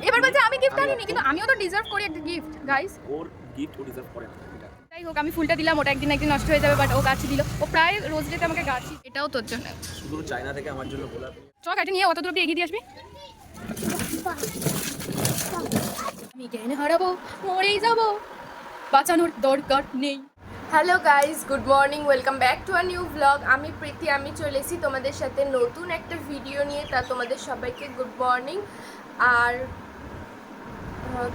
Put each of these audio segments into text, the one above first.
এবার বলছে আমি গিফট আনিনি, কিন্তু আমিও তো ডিজার্ভ করি একটা গিফট গাইস। ওর গিফট ও ডিজার্ভ করে না এটা। যাই হোক, আমি ফুলটা দিলাম, ওটা একদিন নষ্ট হয়ে যাবে, বাট ও গাছ দিল। ও প্রায় রোজ ডেতে আমাকে গাছ, এটাও তোর জন্য। শুধু চায়না থেকে আমার জন্য গোলাপ। চ গাড়িটা নিয়ে অত দূর অব্দি এগিয়ে দিয়ে আসবি। আমি জ্ঞান হারাবো, মরেই যাবো, বাঁচানোর দরকার নেই। Hello guys, good morning, welcome back to a new blog. আমি প্রীতি, আমি চলে এসেছি তোমাদের সাথে নতুন একটা ভিডিও নিয়ে। তা তোমাদের সবাইকে গুড মর্নিং। আর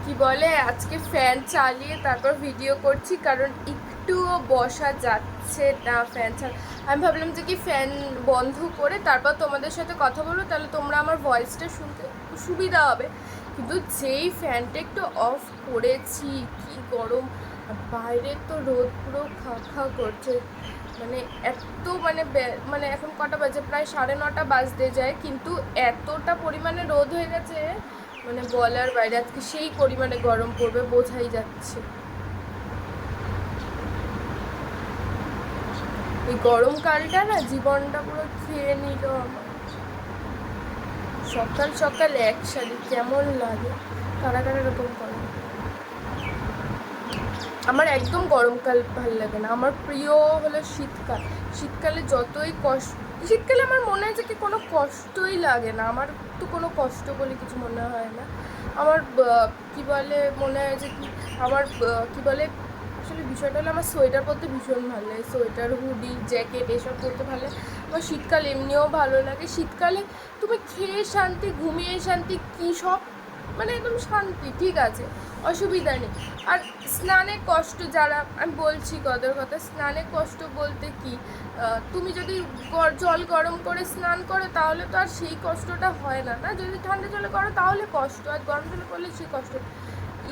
কি বলে, আজকে ফ্যান চালিয়ে তারপর ভিডিও করছি, কারণ একটুও বসা যাচ্ছে না ফ্যান ছাড়া। আমি ভাবলাম যে কি ফ্যান বন্ধ করে তারপর তোমাদের সাথে কথা বলবো, তাহলে তোমরা আমার ভয়েসটা শুনতে সুবিধা হবে। কিন্তু যেই ফ্যানটা একটু অফ করেছি, কি গরম, বাইরে তো রোদ পুরো খা খা করছে। মানে এত মানে এখন কটা বাজে, প্রায় 9:30 বাজতে যায়, কিন্তু এতটা পরিমাণে রোদ হয়ে গেছে, মানে বলার বাইরে। আজকে সেই পরিমাণে গরম পড়বে, বোঝাই যাচ্ছে। এই গরমকালটা না জীবনটা পুরো খেয়ে নিল আমার। সকাল সকাল এক শাড়ি কেমন লাগে, কারা কারা এরকম করে। আমার একদম গরমকাল ভালো লাগে না, আমার প্রিয় হলো শীতকাল। শীতকালে যতই কষ্ট, শীতকালে আমার মনে হয় যে কি কোনো কষ্টই লাগে না, আমার তো কোনো কষ্ট বলে কিছু মনে হয় না। আমার কি বলে মনে হয় যে কি আমার কি বলে, আসলে বিষয়টা হলো আমার সোয়েটার পরতে ভীষণ ভালো লাগে। সোয়েটার, হুডি, জ্যাকেট এসব পরতে ভালো লাগে। আমার শীতকাল এমনিও ভালো লাগে। শীতকালে তুমি খেয়ে শান্তি, ঘুমিয়ে শান্তি, কী সব মানে একদম শান্তি, ঠিক আছে, অসুবিধা নেই। আর স্নানের কষ্ট, যারা আমি বলছি কদের কথা, স্নানের কষ্ট বলতে কি, তুমি যদি জল গরম করে স্নান করো তাহলে তো আর সেই কষ্টটা হয় না। না, যদি ঠান্ডা জলে করো তাহলে কষ্ট, আর গরম জলে করলে সেই কষ্ট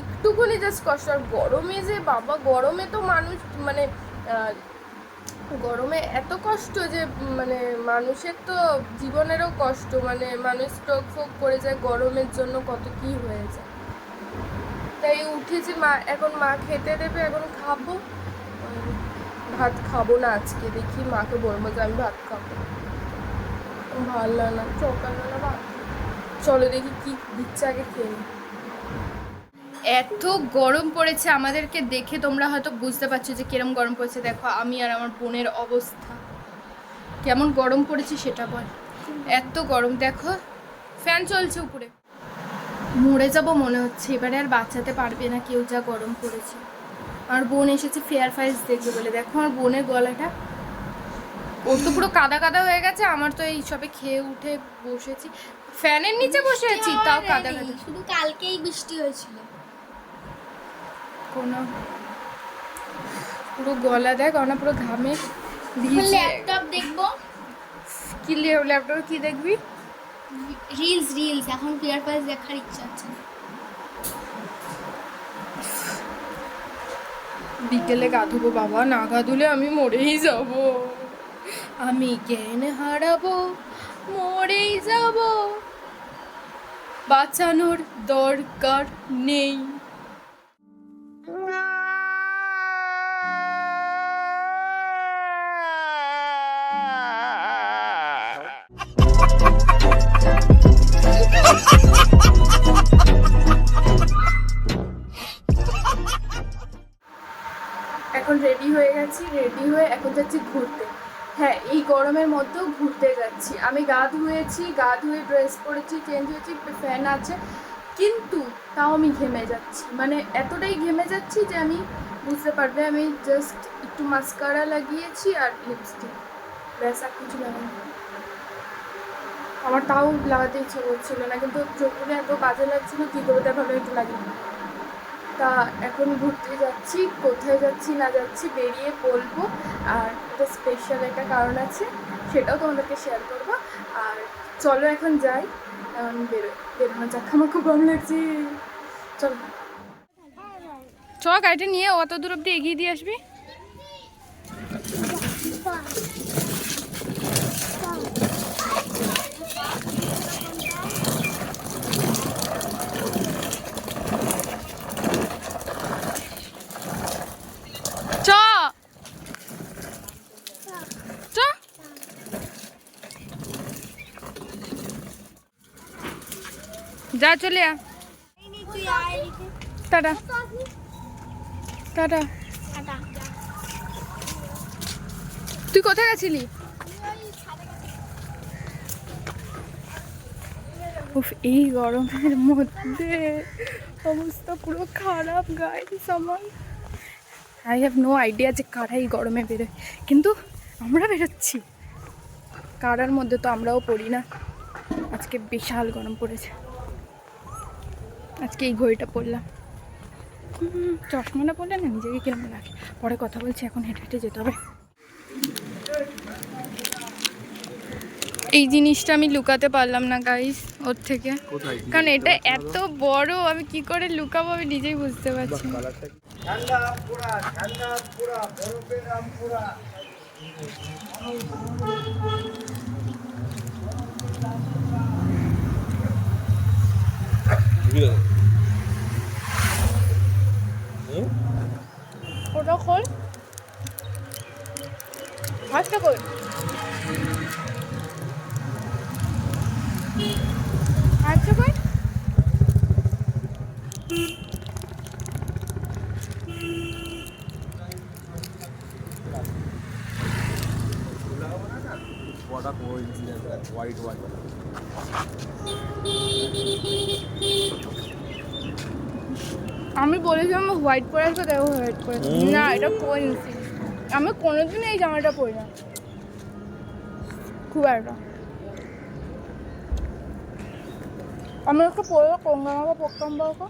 একটুখানি জাস্ট কষ্ট। আর গরমে যে বাবা, গরমে তো মানুষ মানে গরমে এত কষ্ট যে মানে মানুষের তো জীবনেরও কষ্ট, মানে মানুষ স্ট্রোক ফোক করে যায় গরমের জন্য, কত কি হয়ে যায়। তাই উঠেছি, এখন মা খেতে দেবে, এখন খাবো। ভাত খাবো না আজকে, দেখি মাকে বলবো যে আমি ভাত খাবো, ভালো লাগে না সকালবেলা ভাত। চলো দেখি কি দিচ্ছে, আগে খেয়ে নিই। এত গরম পড়েছে, আমাদেরকে দেখে তোমরা হয়তো বুঝতে পারছো যে কিরম গরম পড়েছে। দেখো আমি আর আমার বোনের অবস্থা কেমন গরম পড়েছে সেটা বল। এত গরম, দেখো ফ্যান চলছে উপরে, মরে যাব মনে হচ্ছে। এবারে আর বাঁচাতে পারবে না কেউ, যা গরম পড়েছে। আমার বোন এসেছে ফেয়ার ফাইস দেখবে বলে, দেখো আমার বোনের গলাটা, ওর তো পুরো কাদা কাদা হয়ে গেছে। আমার তো এই সবে খেয়ে উঠে বসেছি, ফ্যানের নিচে বসে আছি, তাও কাদা কাদা। শুধু কালকেই বৃষ্টি হয়েছিল। কোনো পুরো গলা দেখ, না পুরো ঘামে ভিজে। ল্যাপটপ দেখবো, কি ল্যাপটপে কি দেখবি? রিলস। এখন ক্লিয়ার ফাইল দেখার ইচ্ছা আছে। বিকেলে গা ধুবো বাবা, না গা ধুলে আমি মরেই যাব। আমি জ্ঞান হারাবো, মরেই যাব, বাঁচানোর দরকার নেই। এখন রেডি হয়ে গেছি, রেডি হয়ে এখন যাচ্ছি ঘুরতে। হ্যাঁ, এই গরমের মধ্যেও ঘুরতে যাচ্ছি। আমি গা ধুয়ে ড্রেস পরেছি, চেঞ্জ হয়েছি, ফ্যান আছে, কিন্তু তাও আমি ঘেমে যাচ্ছি। মানে এতটাই ঘেমে যাচ্ছি যে আমি বুঝতে পারবে, আমি জাস্ট একটু মাস্কারা লাগিয়েছি আর লিপস্টিক, ব্যাস, আর কিছু লাগাই। আমার তাও লাগাতে ইচ্ছে করছিল না, কিন্তু চোখগুলো এত বাজে লাগছিল, কী করে ভাবে একটু লাগিয়ে। তা এখন ঘুরতে যাচ্ছি, কোথায় যাচ্ছি না যাচ্ছি বেরিয়ে বলবো। আর একটা স্পেশাল একটা কারণ আছে, সেটাও তোমাদেরকে শেয়ার করবো। আর চলো এখন যাই, বেরোনো যাক, আমার খুব গরম লাগছে। চলো চ, গাড়িটা নিয়ে অত দূর অব্দি এগিয়ে দিয়ে আসবি। যা, চলে আ। Tata tata. তুই কোথায় গেছিলি? উফ, এই গরমের মধ্যে অবস্থা পুরো খারাপ গাইস আমার। আই হ্যাভ নো আইডিয়া যে কারা এই গরমে বেরোয়, কিন্তু আমরা বেরোচ্ছি। কারার মধ্যে তো আমরাও পড়ি না। আজকে বিশাল গরম পড়েছে। আজকে এই ঘড়িটা পরলাম। চশমাটা পরলে না নিজেকে কেমন লাগে। পরে কথা বলছি, এখন হেঁটে হেঁটে যেতে হবে। এই জিনিসটা আমি লুকাতে পারলাম না গাইস ওর থেকে, কারণ এটা এত বড়, আমি কি করে লুকাবো আমি নিজেই বুঝতে পারছি না। ওটা খোল, হাতটা খোল। আচ্ছা ভাই, আমি বলেছিলাম হোয়াইট পরে আসবে, দেখো হোয়াইট পরে না, এটা কোইন্সিডেন্স। আমি কোনোদিন এই জামাটা পরি না খুব একটা। আমি একটা পরে কোন জামাটা পরতাম বলতো,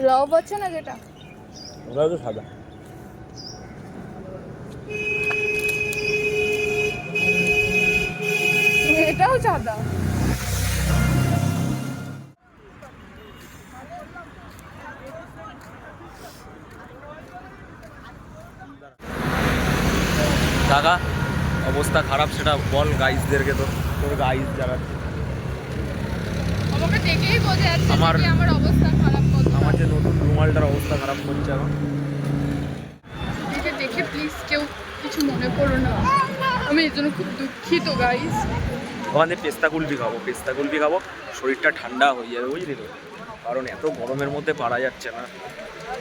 লাভ আছে না যেটা, ওটাও তো সাদা। এটাও সাদা। কাকা অবস্থা খারাপ, সেটা বল গাইসদেরকে। তো তোর গাইস যারা, আমাকে দেখেই বোঝা যাচ্ছে আমার যে আমার অবস্থা খারাপ কত। আমার যে নতুন রুমালটার অবস্থা খারাপ করছে এখন। এটাকে দেখে প্লিজ কেউ কিছু মনে করো না, আমি এর জন্য খুব দুঃখিত গাইস। ওখানে পেস্তা কুলফি খাবো, শরীরটা ঠান্ডা হয়ে যাবে বুঝলি তো, কারণ এত গরমের মধ্যে পারা যাচ্ছে না।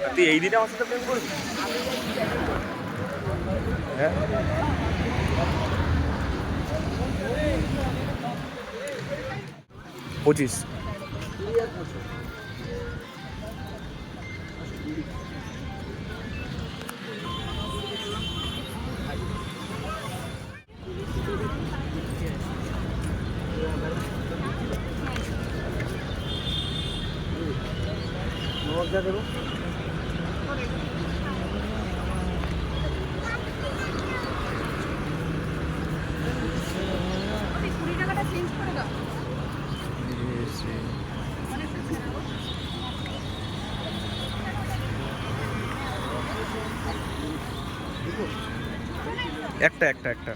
আর তুই এই দিনে আমার সাথে প্রেম করবি? হ্যাঁ, পঁচিশ। একটা একটা একটা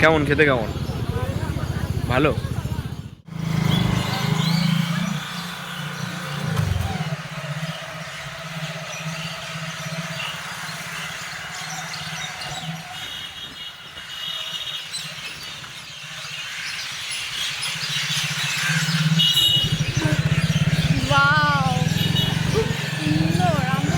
কেমন খেতে, কেমন? ভালো। ওয়াও, খুব সুন্দর। আমরা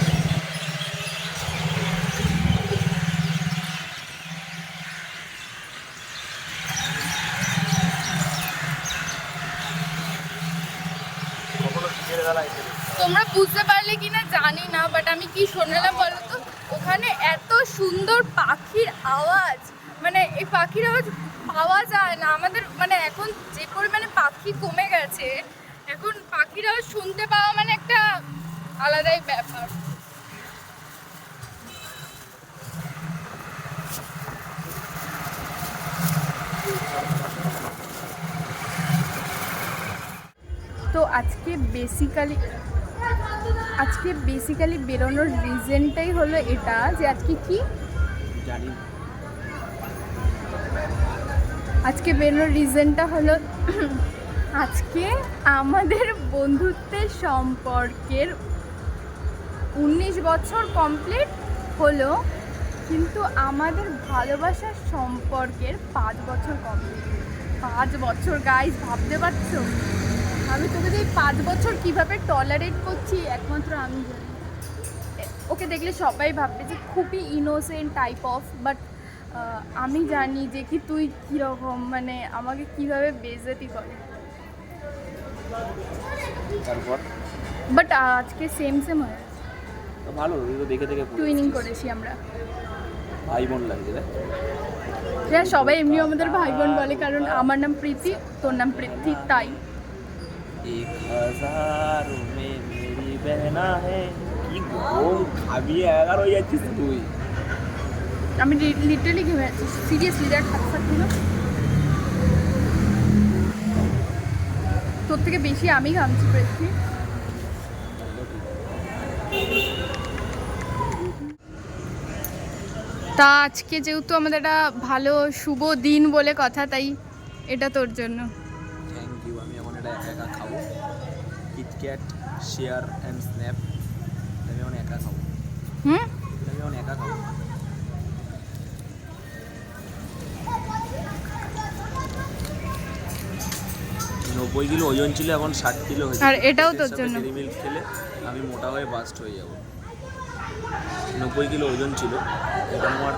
তোমরা বুঝতে পারলে কিনা জানি না, বাট আমি কি শুনলাম বলো তো, ওখানে এত সুন্দর পাখির আওয়াজ, মানে এই পাখির আওয়াজ পাওয়া যায় না আমাদের, মানে এখন যে পরিমাণে পাখি কমে গেছে, এখন পাখির আওয়াজ শুনতে পাওয়া মানে একটা আলাদাই ব্যাপার। তো আজকে বেসিক্যালি বেরোনোর রিজনটাই হলো এটা যে আজকে কি জানি আজকে বেরোনোর রিজনটা হলো আজকে আমাদের বন্ধুত্বের সম্পর্কের 19 বছর কমপ্লিট হলো, কিন্তু আমাদের ভালোবাসার সম্পর্কের 5 বছর কমপ্লিট। 5 বছর গাইস, ভাবতে পারছো? আমি তোকে যে 5 বছর কিভাবে টলারেট করছি একমাত্র আমি জানি। ওকে দেখলে সবাই ভাববে যে খুবই ইনোসেন্ট টাইপ অফ, বাট আমি জানি যে কি তুই কীরকম, মানে আমাকে কিভাবে বেইজ্জতি করে। তারপর বাট আজকে সেম হয়ে গেছে, তো ভালো, তুই তো দেখে দেখে টুইনিং করেছি আমরা। ভাই বোন লাগছে রে। হ্যাঁ, সবাই এমনি আমাদের ভাই বোন বলে, কারণ আমার নাম প্রীতি, তোর নাম পৃথ্বী, তাই। 1000 में मेरी बहना है। কি গরম, খাবিয়ে 11 হয়ে যাচ্ছিস তুই। আমি লিটারালি ঘেমে যাচ্ছি, সিরিয়াসলি। দেখ হাত দিল, তোর থেকে বেশি আমি ঘামছি পৃথ্বী। তা আজকে যেহেতু আমাদের একটা ভালো শুভ দিন বলে কথা, তাই এটা তোর জন্য। Thank you. আমি এখন এটা একা একা খাবো। কিটক্যাট শেয়ার অ্যান্ড স্ন্যাপ আমি এখন একা খাবো। আমি এখন একা খাবো। নব্বই কিলো ওজন ছিল, এখন 60 কিলো হয়েছে। আর এটাও তোর জন্য। ডেইরি মিল্ক খেলে আমি মোটা হয়ে বাস্ট হয়ে যাব। 90 কিলো ওজন ছিল, এটা আমার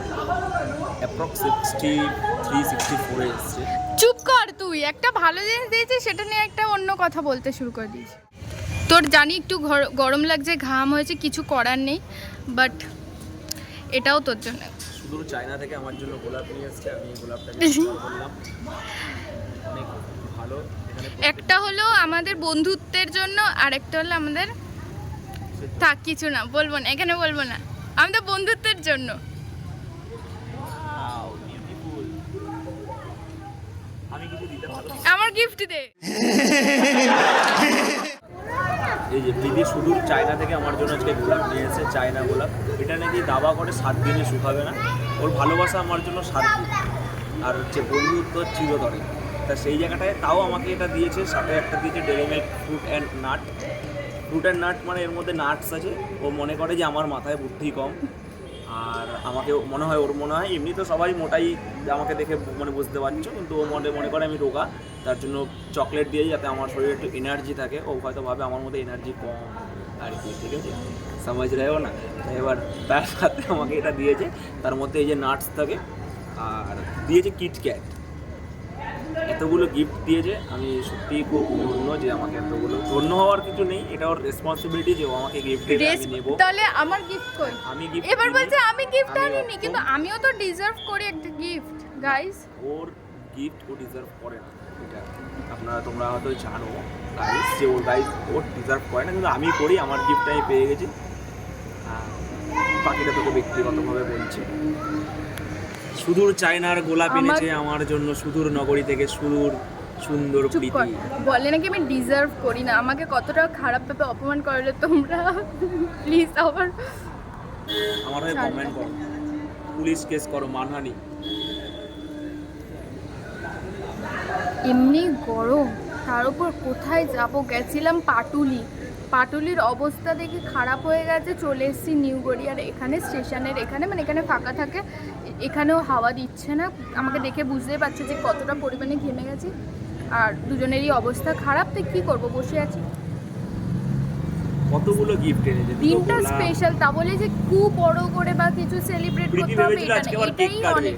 অ্যাপ্রক্স 63-64 এসছে। চুপ কর তুই, একটা ভালো জিনিস দিয়েছিস সেটা নিয়ে একটা অন্য কথা বলতে শুরু করে দিয়েছিস। তোর জানি একটু গরম লাগছে, ঘাম হয়েছে, কিছু করার নেই, বাট এটাও তোর জন্য। শুধু চায়না থেকে আমার জন্য গোলাপ নিয়ে এসছে, আমি গোলাপটাকে বললাম অনেক ভালো। এখানে একটা হলো আমাদের বন্ধুত্বের জন্য, আর একটা হলো আমাদের, থাক কিছু না বলবো না, এখানে বলবো না, আমাদের বন্ধুত্বের জন্য। Wow, beautiful. আমি কিছু দিতে পারবো? আমার গিফট দে। এই যে দিদি শুধু চায়না থেকে আমার জন্য আজকে গোলাপ নিয়ে এসেছে, চায়না গোলাপ। এটা নাকি দাবা করে 7 দিনে শুকাবে না। ওর ভালোবাসা আমার জন্য 7 দিন, আর হচ্ছে বন্ধুত্ব চিরতরে। তা সেই জায়গাটায় তাও আমাকে এটা দিয়েছে, সাথে একটা দিয়েছে dairy milk fruit and nut. Fruit and nut মানে এর মধ্যে নাটস আছে। ও মনে করে যে আমার মাথায় বুদ্ধি কম, আর আমাকে মনে হয়, ওর মনে হয়, এমনি তো সবাই মোটাই আমাকে দেখে মানে বুঝতে পারছো, কিন্তু ও মনে করে আমি রোগা, তার জন্য চকলেট দিয়ে যাতে আমার শরীরে একটু এনার্জি থাকে। ও হয়তো ভাবে আমার মধ্যে এনার্জি কম আর কি, ঠিক আছে, সমাজ रहेও না। এবার তার সাথে আমাকে এটা দিয়েছে, তার মধ্যে এই যে নাটস থাকে, আর দিয়েছে কিটক্যাট। এতগুলো গিফট দিয়েছে, আমি সত্যিই খুব ধন্য যে আমাকে এতগুলো। ধন্য হওয়ার কিছু নেই, এটা ওর রেসপন্সিবিলিটি যে ও আমাকে গিফট দেবে, আমি নেব। তাহলে আমার গিফট কই? আমি গিফট এবার বলছে আমি গিফট আনিনি, কিন্তু আমিও তো ডিজার্ভ করি একটা গিফট গাইস। ওর গিফট ও ডিজার্ভ করে না, এটা তোমরা হয়তো জানো গাইস, যে ওর ডিজার্ভ করে না, কিন্তু আমি করি। আমার গিফট আমি পেয়ে গেছি, বাকিটা তোকে ব্যক্তিগতভাবে বলছি। সুদূর চায়নার গোলাপ এনেছে আমার জন্য, সুদূর নগরী থেকে, সুদূর সুন্দর চুপ কর, প্রীতি। বলে নাকি আমি ডিজার্ভ করি না। আমাকে কতটা খারাপভাবে অপমান করলে তোমরা, প্লিজ আবার আমার হয়ে কমেন্ট করো, পুলিশ কেস করো, মানহানি। এমনি গরম, তার উপর কোথায় যাব, গেছিলাম পাটুলির অবস্থা দেখে খারাপ হয়ে গেছে, চলে এসেছি নিউ গড়িয়ার। এখানে স্টেশনের এখানে, মানে এখানে ফাঁকা থাকে, এখানেও হাওয়া দিচ্ছে না। আমাকে দেখে বুঝতেই পারছে যে কতটা পরিমাণে ঘেমে গেছি, আর দুজনেরই অবস্থা খারাপ। তো কী করবো, বসে আছি। কতগুলো গিফট এনেছে, দিনটা স্পেশাল, তা বলে যে খুব বড় করে বা কিছু সেলিব্রেট প্রীতি করতে হবে ভেবেছিল এটা আজকে না, আবার কেক এটাই কাটবে। অনেক।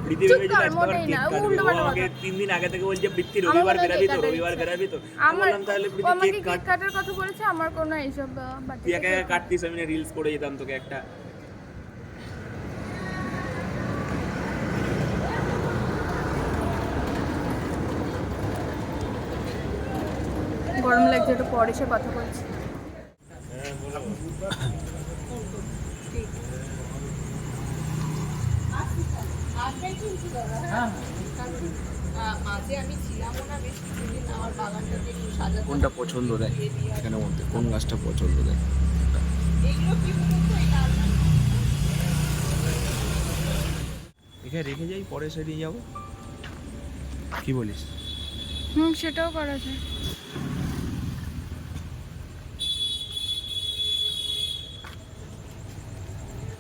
প্রীতি চুপ ভেবেছিল কর, আজকে আবার মোটেই কেক না, কাটবে। উল্টো ও পাল্টা আমাকে কথা। 3 দিন আগে থেকে বলছে প্রীতি আমার রবিবার মনে হয় বেরাবি তো, কেক রবিবার কাটার বেরাবি তো। আমার বললাম তাহলে ও প্রীতি আমাকে কেক কেক কাট। কাটার কথা বলেছে, আমার কোনো এইসব বাজে তুই একা একা কাটতিস, আমি রিলস করে যেতাম তোকে একটা। গরম লাগছে, একটু পরে সে কথা বলছি। মাঝে আমি ছিলামও না বেশ কিছুদিন, আমার বাগানটাকে একটু সাজাতে কোনটা পছন্দ দেয় এখানের মধ্যে, কোন গাছটা পছন্দ দেয়? এইগুলো কি বলতো, এটা এখানে রেখে যাই, পরে সে নিয়ে যাবো, কি বলিস? সেটাও করা যায়।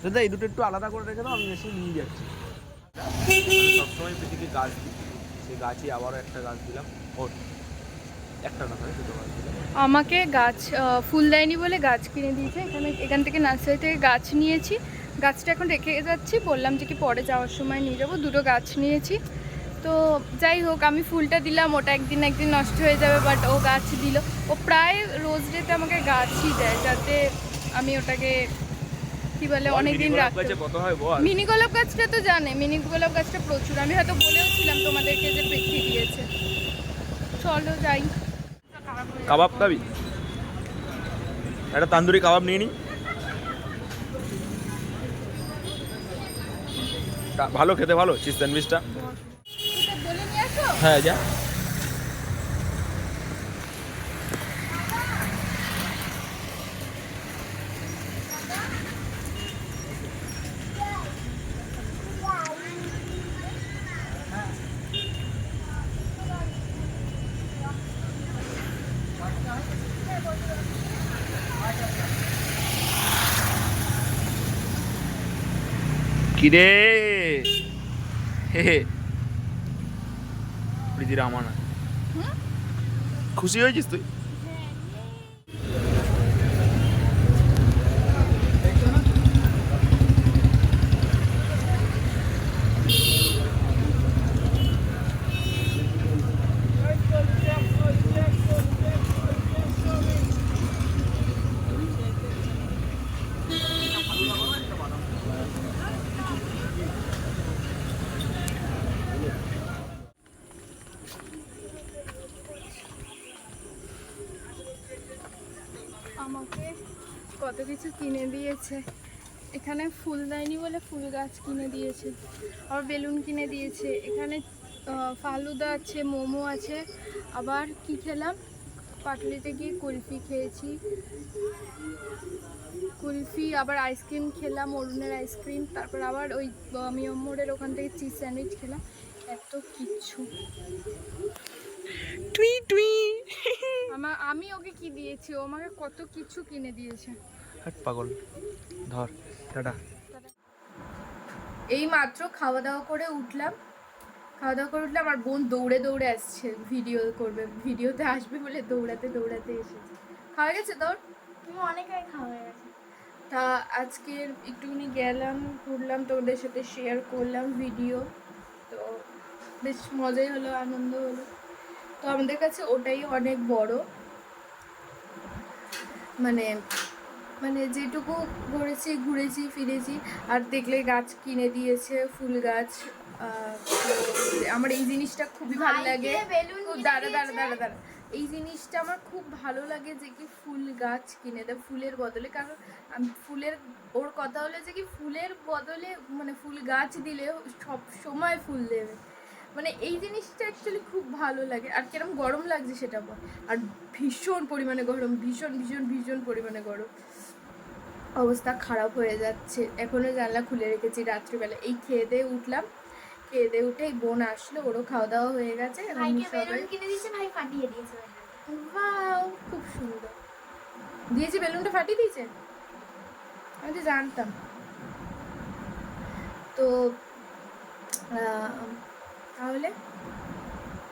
দাদা এই দুটো একটু আলাদা করে রেখে দাও, আমি এসে নিয়ে যাচ্ছি। সবসময় পৃথিবীকে গাছ দিই, সেই গাছই আবারও একটা গাছ দিলাম। ওর একটা না হয় দুটো গাছ দিলাম। আমাকে গাছ ফুল দেয়নি বলে গাছ কিনে দিয়েছে। এখান থেকে নার্সারি থেকে গাছ নিয়েছি, গাছটা এখন রেখে যাচ্ছি, বললাম যে কি পরে যাওয়ার সময় নিয়ে যাবো। দুটো গাছ নিয়েছি, তো যাই হোক, আমি ফুলটা দিলাম, ওটা একদিন নষ্ট হয়ে যাবে, বাট ও গাছ দিল। ও প্রায় রোজ ডেতে আমাকে গাছই দেয়, যাতে আমি ওটাকে কি বলে অনেকদিন রাখতে। কত হয় বল? মিনি গোলাপ গাছটা তো জানে, মিনি গোলাপ গাছটা প্রচুর, আমি হয়তো বলেও ছিলাম তোমাদেরকে যে পৃথ্বী দিয়েছে। চলো যাই। কাবাব খাবি? একটা তান্দুরি কাবাব নিয়ে নি, ভালো খেতে, ভালো চিজ স্যান্ডউইচটা। বলে নিয়ে আসো। হ্যাঁ যা। কিরে প্রীতির আমানা, খুশি হয়েছিস তুই? আমাকে কত কিছু কিনে দিয়েছে। এখানে ফুল দেয়নি বলে ফুল গাছ কিনে দিয়েছে, আবার বেলুন কিনে দিয়েছে। এখানে ফালুদা আছে, মোমো আছে, আবার কি খেলাম, পাটুলিতে গিয়ে কুলফি খেয়েছি, কুলফি, আবার আইসক্রিম খেলাম, অরুণের আইসক্রিম, তারপর আবার ওই মিয়মোড়ের ওখান থেকে চিজ স্যান্ডউইচ খেলাম। এত কিছু টুই টুই। আমি ওকে কি দিয়েছি, ও আমাকে কত কিছু কিনে দিয়েছে। হাট পাগল, ধর টাটা। এই মাত্র খাওয়া দাওয়া করে উঠলাম, আর বোন দৌড়ে দৌড়ে আসছে ভিডিও করবে, ভিডিওতে আসবে বলে দৌড়াতে দৌড়াতে এসেছে। খাওয়া গেছে তোর? অনেক আগে খাওয়া হয়ে গেছে। তা আজকে একটুখানি গেলাম, ঘুরলাম, তোমাদের সাথে শেয়ার করলাম ভিডিও, তো বেশ মজাই হলো, আনন্দ হলো। তো আমাদের কাছে ওটাই অনেক বড়, মানে মানে যেটুকু ঘুরেছি ফিরেছি। আর দেখলে গাছ কিনে দিয়েছে, ফুল গাছ। তো আমার এই জিনিসটা খুবই ভালো লাগে। দাঁড়া, এই জিনিসটা আমার খুব ভালো লাগে যে কি ফুল গাছ কিনে দেয় ফুলের বদলে। কারণ আমি ওর কথা হলো যে কি ফুলের বদলে মানে ফুল গাছ দিলে সব সময় ফুল দেবে, মানে এই জিনিসটা অ্যাকচুয়ালি খুব ভালো লাগে। আর কিরম গরম লাগছে সেটা বল। আর ভীষণ পরিমাণে গরম, ভীষণ ভীষণ ভীষণ পরিমাণে গরম, অবস্থা খারাপ হয়ে যাচ্ছে। এখনো জানলা খুলে রেখেছি রাত্রিবেলা। এই খেয়ে দিয়ে উঠলাম, খেয়ে দিয়ে উঠে বোন আসলো, ওরও খাওয়া দাওয়া হয়ে গেছে। ভাইকে বেলুন কিনে দিয়েছে, ভাই ফাটিয়ে দিয়েছে। ওয়াও, খুব সুন্দর দিয়েছি। বেলুনটা ফাটিয়ে দিয়েছে, আমি তো জানতাম। তো তাহলে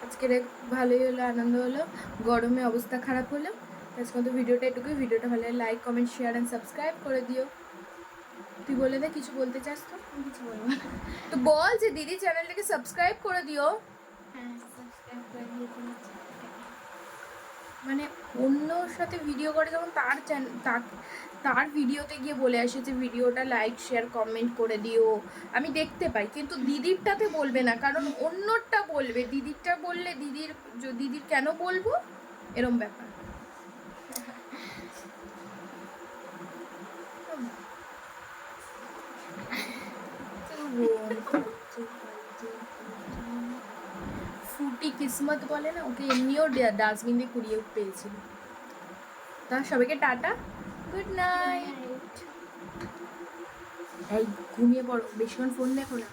আজকের ভালোই হলো, আনন্দ হলো, গরমে অবস্থা খারাপ হলো। আজকে মতো ভিডিওটা এটুকুই। ভিডিওটা ভালো লাগে like, comment, share and subscribe করে দিও। তুই বলে দে, কিছু বলতে চাস তো? আমি কিছু বলবো না। তো বল যে দিদি চ্যানেলটাকে সাবস্ক্রাইব করে দিও। হ্যাঁ, সাবস্ক্রাইব করে দিয়েছি। মানে অন্যর সাথে ভিডিও করে যখন তার ভিডিওতে গিয়ে বলে আসে যে ভিডিওটা লাইক, শেয়ার, কমেন্ট করে দিও, আমি দেখতে পাই। কিন্তু দিদিরটাতে বলবে না, কারণ অন্যরটা বলবে। দিদিরটা বললে দিদির কেন বলবো, এরম ব্যাপার। টুটি কিসমত বলে না, ওকে এমনিও ডাস্টবিন দিয়ে কুড়িয়ে পেয়েছিল। তা সবাইকে টাটা, গুড নাইট। এই ঘুমিয়ে পড়ো, বেশিক্ষণ ফোন দেখো না।